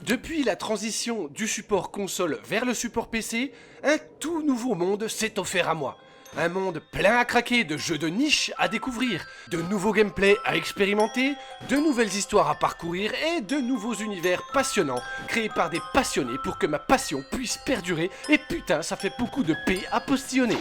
Depuis la transition du support console vers le support PC, un tout nouveau monde s'est offert à moi. Un monde plein à craquer de jeux de niche à découvrir, de nouveaux gameplays à expérimenter, de nouvelles histoires à parcourir et de nouveaux univers passionnants créés par des passionnés pour que ma passion puisse perdurer et putain ça fait beaucoup de paix à postillonner.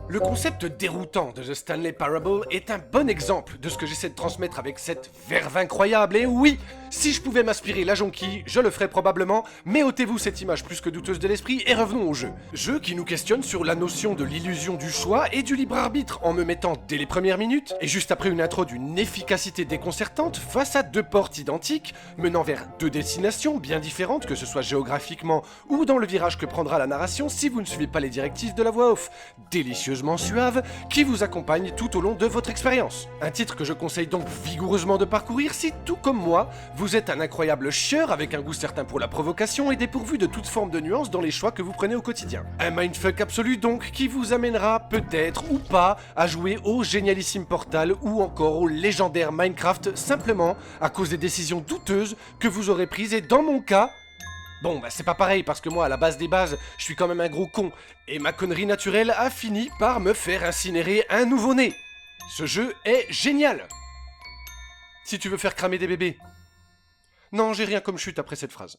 Le concept déroutant de The Stanley Parable est un bon exemple de ce que j'essaie de transmettre avec cette verve incroyable. Et oui, si je pouvais m'inspirer la jonquille, je le ferais probablement, mais ôtez-vous cette image plus que douteuse de l'esprit et revenons au jeu. Jeu qui nous questionne sur la notion de l'illusion du choix et du libre arbitre en me mettant dès les premières minutes, et juste après une intro d'une efficacité déconcertante, face à deux portes identiques, menant vers deux destinations bien différentes, que ce soit géographiquement ou dans le virage que prendra la narration si vous ne suivez pas les directives de la voix off. Délicieusement suave, qui vous accompagne tout au long de votre expérience. Un titre que je conseille donc vigoureusement de parcourir si, tout comme moi, vous êtes un incroyable chieur avec un goût certain pour la provocation et dépourvu de toute forme de nuance dans les choix que vous prenez au quotidien. Un mindfuck absolu donc, qui vous amènera peut-être ou pas à jouer au génialissime Portal ou encore au légendaire Minecraft simplement à cause des décisions douteuses que vous aurez prises et dans mon cas, bon, bah c'est pas pareil parce que moi, à la base des bases, je suis quand même un gros con. Et ma connerie naturelle a fini par me faire incinérer un nouveau-né. Ce jeu est génial. Si tu veux faire cramer des bébés. Non, j'ai rien comme chute après cette phrase.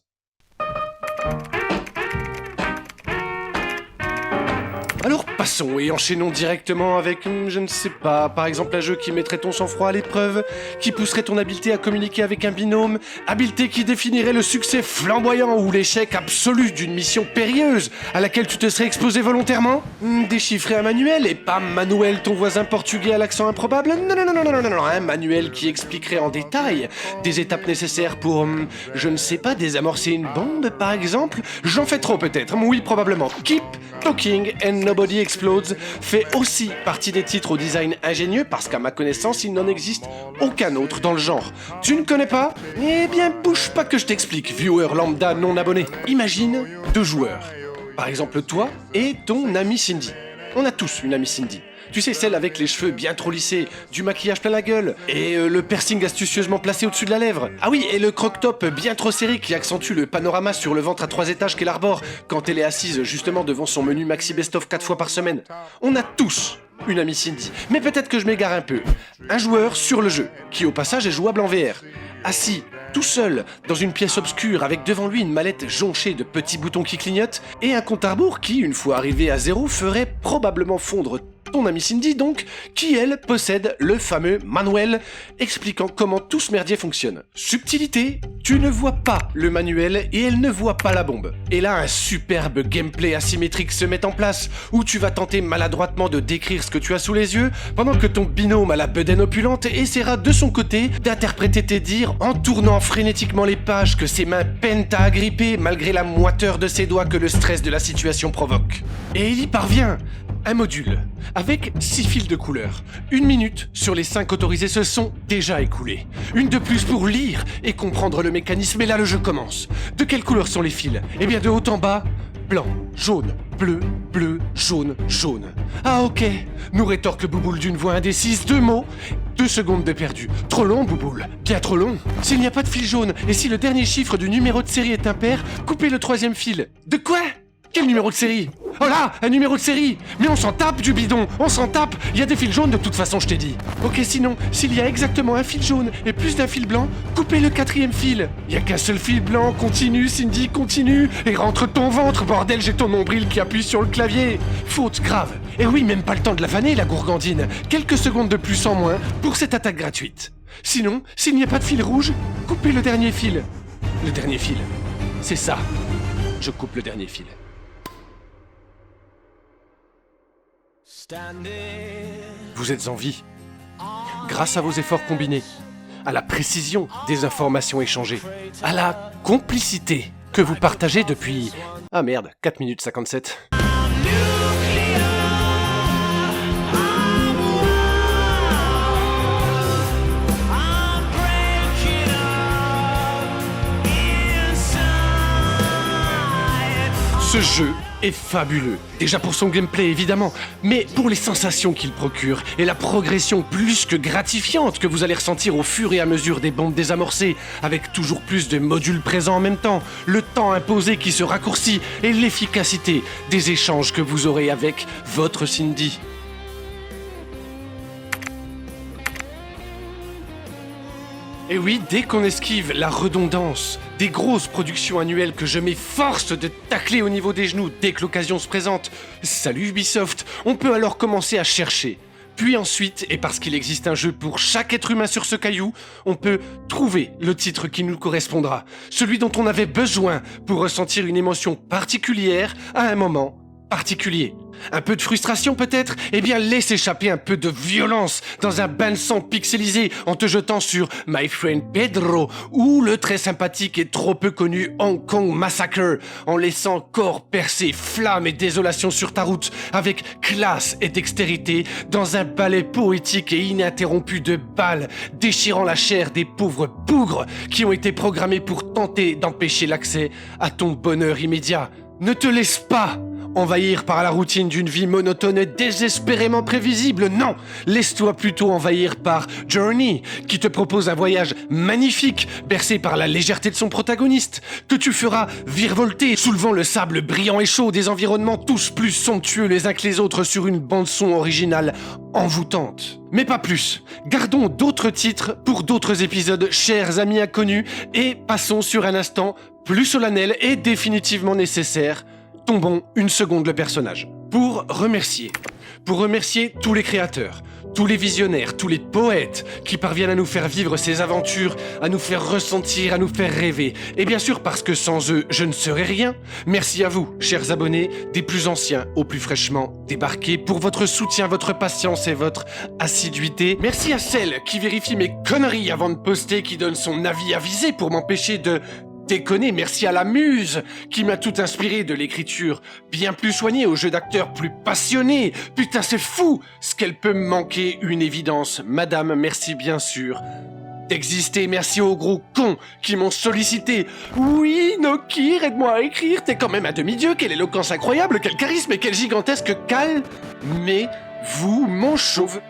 Alors passons et enchaînons directement avec, je ne sais pas, par exemple un jeu qui mettrait ton sang-froid à l'épreuve, qui pousserait ton habileté à communiquer avec un binôme, habileté qui définirait le succès flamboyant ou l'échec absolu d'une mission périlleuse à laquelle tu te serais exposé volontairement. Déchiffrer un manuel et pas Manuel ton voisin portugais à l'accent improbable. Non, un manuel qui expliquerait en détail des étapes nécessaires pour, je ne sais pas, désamorcer une bombe par exemple. J'en fais trop peut-être, oui probablement. Keep Talking and Nobody Explodes fait aussi partie des titres au design ingénieux parce qu'à ma connaissance, il n'en existe aucun autre dans le genre. Tu ne connais pas ? Eh bien, bouge pas que je t'explique, viewer lambda non abonné. Imagine deux joueurs. Par exemple, toi et ton amie Cindy. On a tous une amie Cindy. Tu sais, celle avec les cheveux bien trop lissés, du maquillage plein la gueule, et le piercing astucieusement placé au-dessus de la lèvre. Ah oui, et le croc-top bien trop serré qui accentue le panorama sur le ventre à 3 étages qu'elle arbore quand elle est assise justement devant son menu Maxi Best-of 4 fois par semaine. On a tous une amie Cindy, mais peut-être que je m'égare un peu. Un joueur sur le jeu, qui au passage est jouable en VR. Assis, tout seul, dans une pièce obscure avec devant lui une mallette jonchée de petits boutons qui clignotent, et un compte à rebours qui, une fois arrivé à 0, ferait probablement fondre ton amie Cindy donc, qui elle possède le fameux manuel expliquant comment tout ce merdier fonctionne. Subtilité, tu ne vois pas le manuel et elle ne voit pas la bombe. Et là un superbe gameplay asymétrique se met en place où tu vas tenter maladroitement de décrire ce que tu as sous les yeux pendant que ton binôme à la bedaine opulente essaiera de son côté d'interpréter tes dires en tournant frénétiquement les pages que ses mains peinent à agripper malgré la moiteur de ses doigts que le stress de la situation provoque. Et il y parvient. Un module, avec 6 fils de couleurs. 1 minute sur les 5 autorisés se sont déjà écoulés. Une de plus pour lire et comprendre le mécanisme, et là le jeu commence. De quelle couleur sont les fils ? Eh bien de haut en bas, blanc, jaune, bleu, bleu, jaune, jaune. Ah ok, nous rétorque Bouboule d'une voix indécise, 2 mots, 2 secondes de perdu. Trop long Bouboule, bien trop long. S'il n'y a pas de fil jaune, et si le dernier chiffre du numéro de série est impair, coupez le 3e fil. De quoi ? Quel numéro de série ? Oh là, un numéro de série ! Mais on s'en tape du bidon, on s'en tape. Il y a des fils jaunes de toute façon, je t'ai dit. Ok, sinon, s'il y a exactement un fil jaune et plus d'un fil blanc, coupez le 4e fil. Il y a qu'un seul fil blanc, continue Cindy, continue. Et rentre ton ventre, bordel, j'ai ton nombril qui appuie sur le clavier. Faute grave. Et oui, même pas le temps de la vanner, la gourgandine. Quelques secondes de plus en moins pour cette attaque gratuite. Sinon, s'il n'y a pas de fil rouge, coupez le dernier fil. Le dernier fil. C'est ça. Je coupe le dernier fil. Vous êtes en vie, grâce à vos efforts combinés, à la précision des informations échangées, à la complicité que vous partagez depuis... Ah merde, 4 minutes 57. Ce jeu est fabuleux. Déjà pour son gameplay évidemment, mais pour les sensations qu'il procure et la progression plus que gratifiante que vous allez ressentir au fur et à mesure des bombes désamorcées, avec toujours plus de modules présents en même temps, le temps imposé qui se raccourcit et l'efficacité des échanges que vous aurez avec votre Cindy. Et oui, dès qu'on esquive la redondance des grosses productions annuelles que je m'efforce de tacler au niveau des genoux dès que l'occasion se présente, salut Ubisoft, on peut alors commencer à chercher. Puis ensuite, et parce qu'il existe un jeu pour chaque être humain sur ce caillou, on peut trouver le titre qui nous correspondra, celui dont on avait besoin pour ressentir une émotion particulière à un moment particulier. Un peu de frustration peut-être? Eh bien laisse échapper un peu de violence dans un bain de sang pixelisé en te jetant sur My Friend Pedro ou le très sympathique et trop peu connu Hong Kong Massacre en laissant corps percés, flammes et désolation sur ta route avec classe et dextérité dans un ballet poétique et ininterrompu de balles déchirant la chair des pauvres bougres qui ont été programmés pour tenter d'empêcher l'accès à ton bonheur immédiat. Ne te laisse pas envahir par la routine d'une vie monotone et désespérément prévisible, non! Laisse-toi plutôt envahir par Journey, qui te propose un voyage magnifique, bercé par la légèreté de son protagoniste, que tu feras virevolter, soulevant le sable brillant et chaud des environnements tous plus somptueux les uns que les autres sur une bande-son originale envoûtante. Mais pas plus. Gardons d'autres titres pour d'autres épisodes, chers amis inconnus, et passons sur un instant plus solennel et définitivement nécessaire. Tombons une seconde le personnage. Pour remercier tous les créateurs, tous les visionnaires, tous les poètes qui parviennent à nous faire vivre ces aventures, à nous faire ressentir, à nous faire rêver. Et bien sûr parce que sans eux, je ne serais rien. Merci à vous, chers abonnés, des plus anciens aux plus fraîchement débarqués, pour votre soutien, votre patience et votre assiduité. Merci à celle qui vérifie mes conneries avant de poster, qui donne son avis avisé pour m'empêcher de déconner. Merci à la muse qui m'a tout inspiré, de l'écriture bien plus soignée au jeu d'acteur plus passionné. Putain, c'est fou ce qu'elle peut me manquer, une évidence. Madame, merci bien sûr d'exister. Merci aux gros cons qui m'ont sollicité. Oui, Nokir, aide-moi à écrire. T'es quand même un demi-dieu. Quelle éloquence incroyable, quel charisme et quel gigantesque calme. Mais vous, mon chauve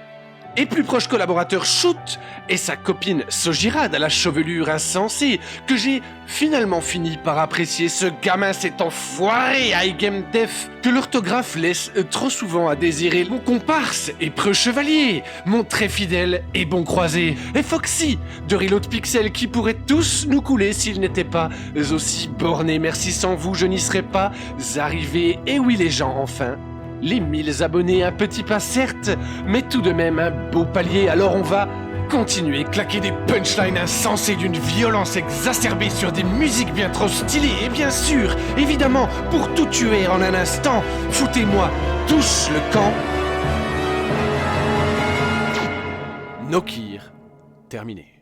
et plus proche collaborateur Shoot et sa copine Sojirad à la chevelure insensée, que j'ai finalement fini par apprécier. Ce gamin, cet enfoiré iGame Def, que l'orthographe laisse trop souvent à désirer. Mon comparse et preux chevalier, mon très fidèle et bon croisé, et Foxy de Reload Pixel, qui pourraient tous nous couler s'ils n'étaient pas aussi bornés. Merci, sans vous, je n'y serais pas arrivé. Et oui les gens, enfin les 1000 abonnés, un petit pas certes, mais tout de même un beau palier. Alors on va continuer, claquer des punchlines insensées d'une violence exacerbée sur des musiques bien trop stylées. Et bien sûr, évidemment, pour tout tuer en un instant, foutez-moi tous le camp. Nokir, terminé.